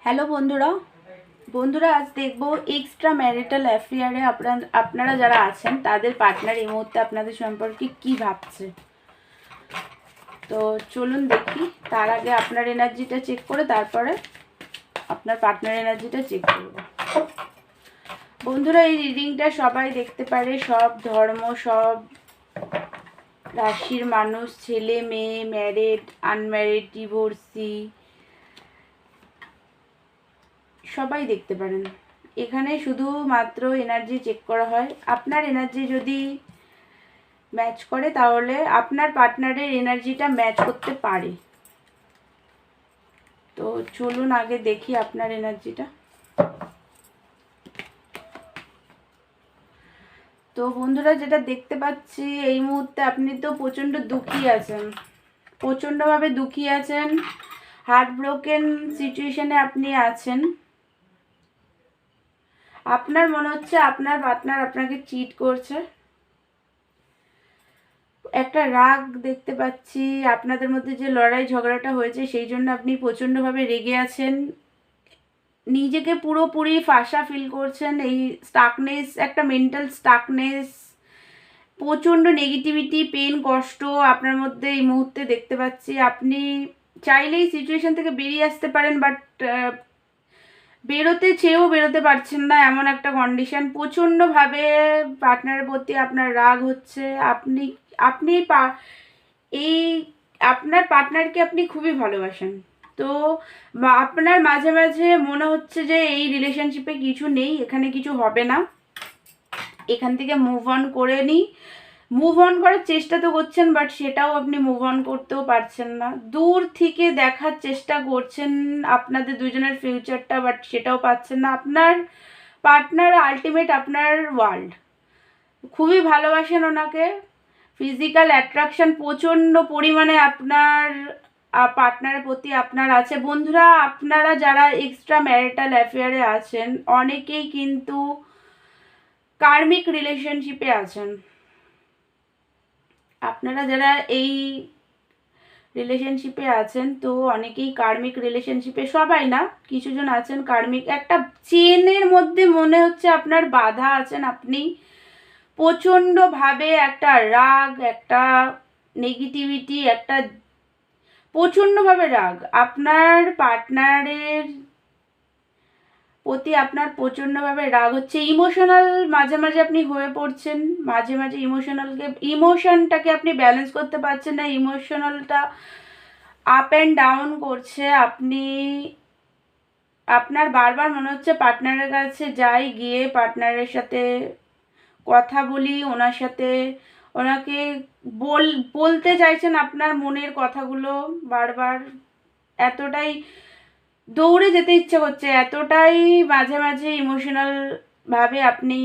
Hello বন্ধুরা বন্ধুরা আজ দেখব এক্সট্রা ম্যারিটাল অ্যাফেয়ারে আপনারা যারা আছেন তাদের পার্টনার এই মুহূর্তে আপনাদের সম্পর্কে কি ভাবছে। তো চলুন দেখি। তার আগে আপনার এনার্জিটা চেক করে তারপরে আপনার পার্টনার এনার্জিটা চেক করব। বন্ধুরা এই রিডিংটা সবাই দেখতে পারে, সব ধর্ম, সব রাশির মানুষ, ছেলে মেয়ে, ম্যারিড, আনম্যারিড, ডিভোর্সি, সবাই দেখতে পারেন। এখানে শুধুমাত্র এনার্জি চেক করা হয়। আপনার এনার্জি যদি ম্যাচ করে তাহলে আপনার পার্টনারের এনার্জিটা ম্যাচ করতে পারে। তো চলুন আগে দেখি আপনার এনার্জিটা। তো বন্ধুরা যেটা দেখতে পাচ্ছি এই মুহূর্তে আপনি তো প্রচণ্ড দুঃখী আছেন, প্রচণ্ডভাবে দুঃখী আছেন, হার্ট ব্রোকেন সিচুয়েশনে আপনি আছেন। আপনার মনে হচ্ছে আপনার পার্টনার আপনাকে চিট করছে। একটা রাগ দেখতে পাচ্ছি, আপনাদের মধ্যে যে লড়াই ঝগড়াটা হয়েছে সেই জন্য আপনি প্রচণ্ডভাবে রেগে আছেন, নিজেকে পুরোপুরি ফাঁসা ফিল করছেন। এই স্টাকনেস, একটা মেন্টাল স্টাকনেস, প্রচণ্ড নেগেটিভিটি, পেন, কষ্ট আপনার মধ্যে এই মুহূর্তে দেখতে পাচ্ছি। আপনি চাইলেই সিচুয়েশন থেকে বেরিয়ে আসতে পারেন, বাট বেরোতে চেয়েও বেরোতে পারছেন না, এমন একটা কন্ডিশন। প্রচণ্ডভাবে পার্টনারের প্রতি আপনার রাগ হচ্ছে। আপনি আপনি এই আপনার পার্টনারকে আপনি খুবই ভালোবাসেন। তো আপনার মাঝে মাঝে মনে হচ্ছে যে এই রিলেশনশিপে কিছু নেই, এখানে কিছু হবে না, এখান থেকে মুভ অন করে নিই। মুভ অন করার চেষ্টা তো করছেন, বাট সেটাও আপনি মুভ অন করতেও পারছেন না। দূর থেকে দেখার চেষ্টা করছেন আপনাদের দুজনের ফিউচারটা, বাট সেটাও পাচ্ছেন না। আপনার পার্টনার আলটিমেট আপনার ওয়ার্ল্ড, খুবই ভালোবাসেন ওনাকে। ফিজিক্যাল অ্যাট্রাকশন প্রচণ্ড পরিমাণে আপনার পার্টনারের প্রতি আপনার আছে। বন্ধুরা আপনারা যারা এক্সট্রা ম্যারিটাল অ্যাফেয়ারে আছেন অনেকেই কিন্তু কার্মিক রিলেশনশিপে আছেন। আপনারা যারা এই রিলেশনশিপে আছেন তো অনেকেই কার্মিক রিলেশনশিপে, সবাই না, কিছুজন আছেন কার্মিক। একটা চেনের মধ্যে মনে হচ্ছে আপনার বাধা আছেন। আপনি প্রচণ্ডভাবে একটা রাগ, একটা নেগেটিভিটি, একটা প্রচণ্ডভাবে রাগ আপনার পার্টনারের প্রতি, আপনার প্রচণ্ডভাবে রাগ হচ্ছে। ইমোশনাল মাঝে মাঝে আপনি হয়ে পড়ছেন, মাঝে মাঝে ইমোশনটাকে আপনি ব্যালেন্স করতে পারছেন না, ইমোশনালটা আপ অ্যান্ড ডাউন করছে। আপনার বারবার মনে হচ্ছে পার্টনারের কাছে যাই, গিয়ে পার্টনারের সাথে কথা বলি, ওনার সাথে ওনাকে বলতে চাইছেন আপনার মনের কথাগুলো বারবার। এতটাই দৌড়ে যেতে ইচ্ছে করছে, এতটাই মাঝে মাঝে ইমোশনাল ভাবে আপনি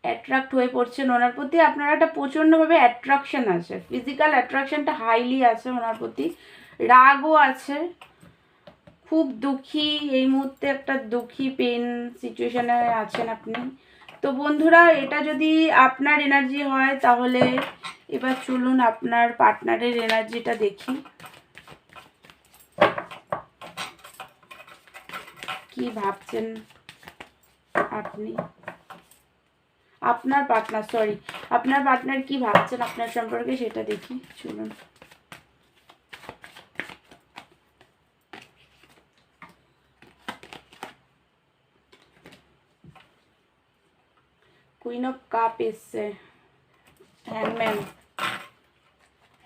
অ্যাট্রাক্ট হয়ে পড়ছেন ওনার প্রতি। আপনার একটা প্রচণ্ডভাবে অ্যাট্রাকশন আছে, ফিজিক্যাল অ্যাট্রাকশনটা হাইলি আছে ওনার প্রতি, রাগও আছে, খুব দুঃখী এই মুহূর্তে, একটা দুঃখী পেন সিচুয়েশনে আছেন আপনি। তো বন্ধুরা এটা যদি আপনার এনার্জি হয় তাহলে এবার চলুন আপনার পার্টনারের এনার্জিটা দেখি কি ভাবছেন আপনি। আপনার পার্টনার কি ভাবছেন আপনার সম্পর্কে সেটা দেখি, চলুন। কুইন অফ কাপ এসছে,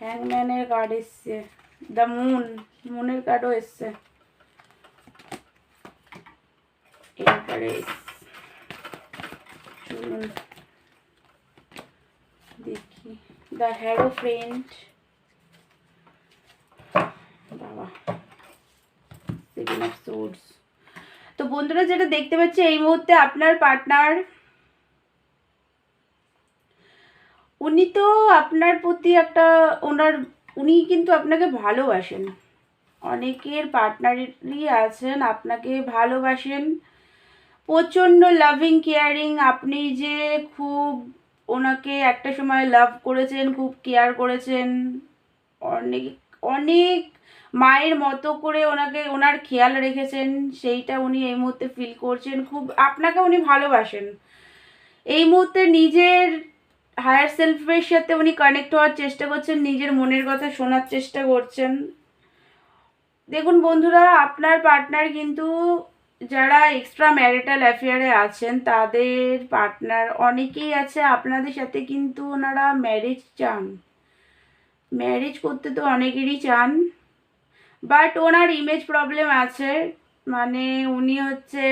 হ্যাংম্যানের কার্ড এসছে, দ্য মুনের কার্ডও এসছে, এরপরে চলুন দেখি দ্য হ্যারোফ্রেন্ট, বাবা, সেভেন অফ সোর্ডস। তো বন্ধুরা যেটা দেখতে পাচ্ছি এই মুহূর্তে আপনার পার্টনার, উনি তো আপনার প্রতি একটা উনি কিন্তু আপনাকে ভালোবাসেন। অনেকের পার্টনারই আছেন আপনাকে ভালোবাসেন, প্রচণ্ড লাভিং কেয়ারিং। আপনি যে খুব ওনাকে একটা সময় লাভ করেছেন, খুব কেয়ার করেছেন, অনেক অনেক মায়ের মতো করে ওনার খেয়াল রেখেছেন, সেইটা উনি এই মুহূর্তে ফিল করছেন। খুব আপনাকে উনি ভালোবাসেন। এই মুহূর্তে নিজের হায়ার সেলফের সাথে উনি কানেক্ট হওয়ার চেষ্টা করছেন, নিজের মনের কথা শোনার চেষ্টা করছেন। দেখুন বন্ধুরা, আপনার পার্টনার কিন্তু যারা এক্সট্রা ম্যারিটাল অ্যাফেয়ারে আছেন তাদের পার্টনার অনেকেই আছে আপনাদের সাথে কিন্তু ওনারা ম্যারেজ চান, ম্যারেজ করতে তো অনেকেরই চান, বাট ওনার ইমেজ প্রবলেম আছে। মানে উনি হচ্ছে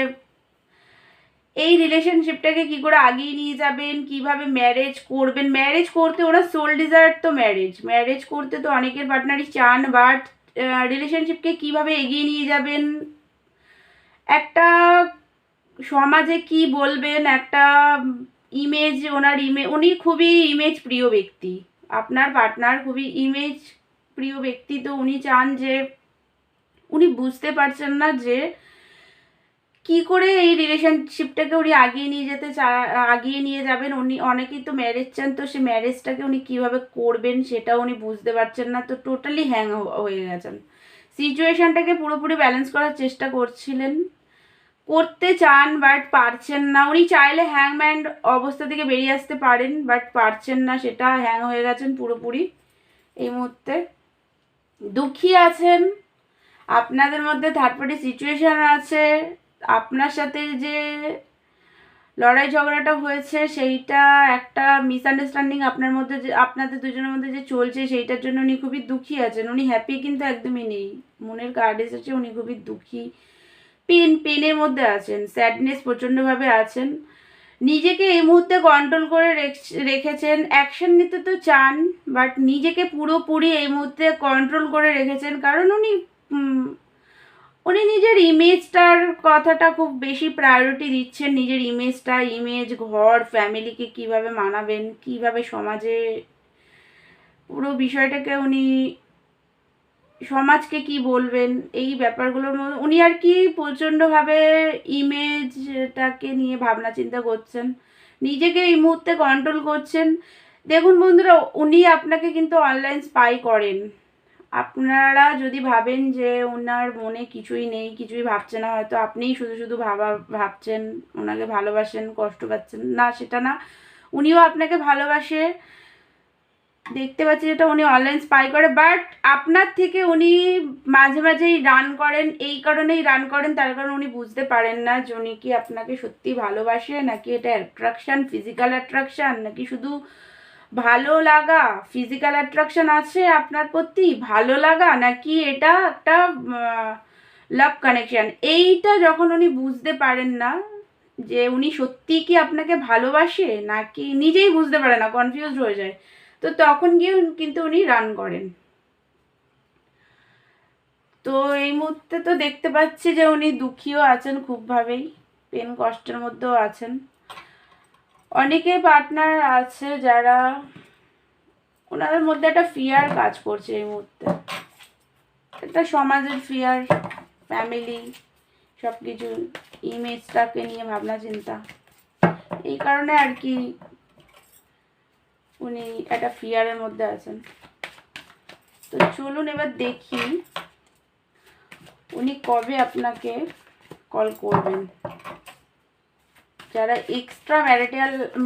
এই রিলেশনশিপটাকে কি করে আগিয়ে নিয়ে যাবেন, কিভাবে ম্যারেজ করবেন, ম্যারেজ করতে ওনার সোল ডিজায়ার তো ম্যারেজ করতে তো অনেকের পার্টনারই চান, বাট রিলেশনশিপকে কিভাবে এগিয়ে নিয়ে যাবেন, একটা সমাজে কি বলবেন, একটা ইমেজ উনি খুবই ইমেজ প্রিয় ব্যক্তি। আপনার পার্টনার খুবই ইমেজ প্রিয় ব্যক্তি, তো উনি চান যে উনি বুঝতে পারছেন না যে কি করে এই রিলেশনশিপটাকে উনি আগিয়ে নিয়ে যাবেন। উনি অনেকেই তো ম্যারেজ চান, তো সে ম্যারেজটাকে উনি কিভাবে করবেন সেটা উনি বুঝতে পারছেন না, তো টোটালি হ্যাং হয়ে গেছেন। সিচুয়েশনটাকে পুরোপুরি ব্যালেন্স করার চেষ্টা করতে চান, বাট পারছেন না। উনি চাইলে হ্যাংম্যান অবস্থা থেকে বেরিয়ে আসতে পারেন, বাট পারছেন না, সেটা হ্যাং হয়ে গেছেন পুরোপুরি এই মুহূর্তে। দুঃখী আছেন, আপনাদের মধ্যে থার্ড পার্টি সিচুয়েশন আছে, আপনার সাথে যে লড়াই ঝগড়াটা হয়েছে সেইটা একটা মিসআন্ডারস্ট্যান্ডিং আপনাদের দুজনের মধ্যে যে চলছে সেইটার জন্য উনি খুবই দুঃখী আছেন। উনি হ্যাপি কিন্তু একদমই নেই, মনের কার্ড এসেছে, উনি খুবই দুঃখী, পেনের মধ্যে আছেন, স্যাডনেস প্রচণ্ডভাবে আছেন। নিজেকে এই মুহূর্তে কন্ট্রোল করে রেখেছেন, অ্যাকশন নিতে তো চান, বাট নিজেকে পুরোপুরি এই মুহূর্তে কন্ট্রোল করে রেখেছেন, কারণ উনি নিজের ইমেজটার কথাটা খুব বেশি প্রায়োরিটি দিচ্ছেন। নিজের ইমেজ, ঘর, ফ্যামিলিকে কিভাবে মানাবেন, কিভাবে সমাজে পুরো বিষয়টাকে উনি সমাজকে কি বলবেন, এই ব্যাপারগুলোর মধ্যে উনি আর কি প্রচণ্ডভাবে ইমেজটাকে নিয়ে ভাবনা চিন্তা করছেন, নিজেকে এই মুহূর্তে কন্ট্রোল করছেন। দেখুন বন্ধুরা, উনি আপনাকে কিন্তু অনলাইন স্পাই করেন। আপনারা যদি ভাবেন যে ওনার মনে কিছুই নেই, কিছুই ভাবছে না, হয়তো আপনিই শুধু শুধু ভাবছেন, ওনাকে ভালোবাসেন, কষ্ট পাচ্ছেন না, সেটা না। উনিও আপনাকে ভালোবাসে, দেখতে পাচ্ছি যেটা উনি অনলাইন স্পাই করে, বাট আপনার থেকে উনি মাঝে মাঝেই রান করেন। এই কারণেই রান করেন, তার কারণ উনি বুঝতে পারেন না যে উনি কি আপনাকে সত্যি ভালোবাসে, নাকি এটা অ্যাট্রাকশান, ফিজিক্যাল অ্যাট্রাকশান, নাকি শুধু ভালো লাগা, ফিজিক্যাল অ্যাট্রাকশন আছে আপনার প্রতি, ভালো লাগা, নাকি এটা একটা লাভ কানেকশন। এইটা যখন উনি বুঝতে পারেন না যে উনি সত্যি কি আপনাকে ভালোবাসে, নাকি নিজেই বুঝতে পারে না, কনফিউজড হয়ে যায়, তো তখন গিয়ে কিন্তু উনি রান করেন। তো এই মুহূর্তে তো দেখতে পাচ্ছি যে উনি দুঃখীও আছেন খুবভাবেই, পেন কষ্টের মধ্যেও আছেন। অনেকে পার্টনার আছে যারা ওনাদের মধ্যে একটা ফিয়ার কাজ করছে এই মুহূর্তে, একটা সমাজের ফিয়ার, ফ্যামিলি, সব কিছু, ইমেজটাকে নিয়ে ভাবনা চিন্তা, এই কারণে আর কি উনি একটা ফিয়ারের মধ্যে আছেন। তো চলুন এবার দেখি উনি কবে আপনাকে কল করবেন। যারা এক্সট্রা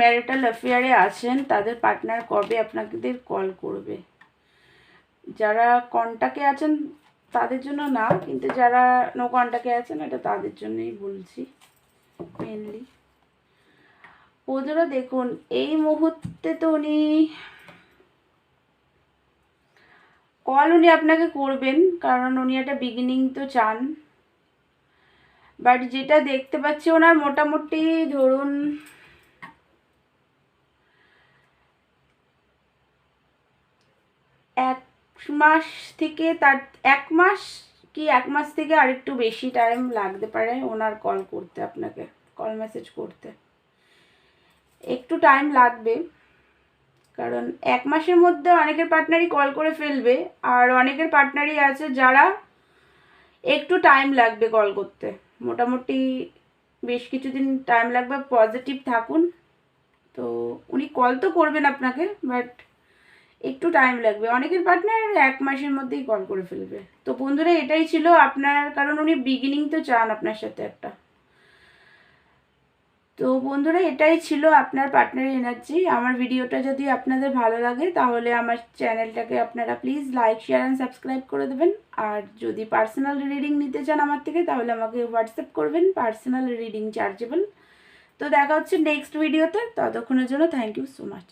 ম্যারিটাল অ্যাফেয়ারে আছেন তাদের পার্টনার কবে আপনাদের কল করবে। যারা কন্টাক্টে আছেন তাদের জন্য না, কিন্তু যারা নো কন্টাক্টে আছেন এটা তাদের জন্যই বলছি মেনলি। ওদেরও দেখুন এই মুহূর্তে তো উনি কল আপনাকে করবেন, কারণ উনি একটা বিগিনিং তো চান, বাট যেটা দেখতে পাচ্ছি ওনার মোটামুটি ধরুন এক মাস থেকে আরেকটু বেশি টাইম লাগতে পারে ওনার কল করতে, আপনাকে কল মেসেজ করতে একটু টাইম লাগবে, কারণ এক মাসের মধ্যে অনেকের পার্টনারই কল করে ফেলবে, আর অনেকের পার্টনারই আছে যারা একটু টাইম লাগবে কল করতে, মোটামুটি বেশ কিছুদিন টাইম লাগবে। পজিটিভ থাকুন, তো উনি কল তো করবেন আপনাকে, বাট একটু টাইম লাগবে, অনেকের পার্টনার 1 মাসের মধ্যেই কল করে ফেলবে। তো বন্ধুরা এটাই ছিল আপনার, কারণ উনি বিগিনিং তো চান আপনার সাথে একটা। তো বন্ধুরা এটাই ছিল আপনার পার্টনার এনার্জি। আমার ভিডিওটা যদি আপনাদের ভালো লাগে তাহলে আমার চ্যানেলটাকে আপনারা please like share and subscribe করে দেবেন। আর যদি পার্সোনাল রিডিং নিতে চান আমার থেকে তাহলে আমাকে হোয়াটসঅ্যাপ করবেন, পার্সোনাল রিডিং চার্জেবল। তো দেখা হচ্ছে নেক্সট ভিডিওতে, ততক্ষণের জন্য থ্যাংক ইউ সো মাচ।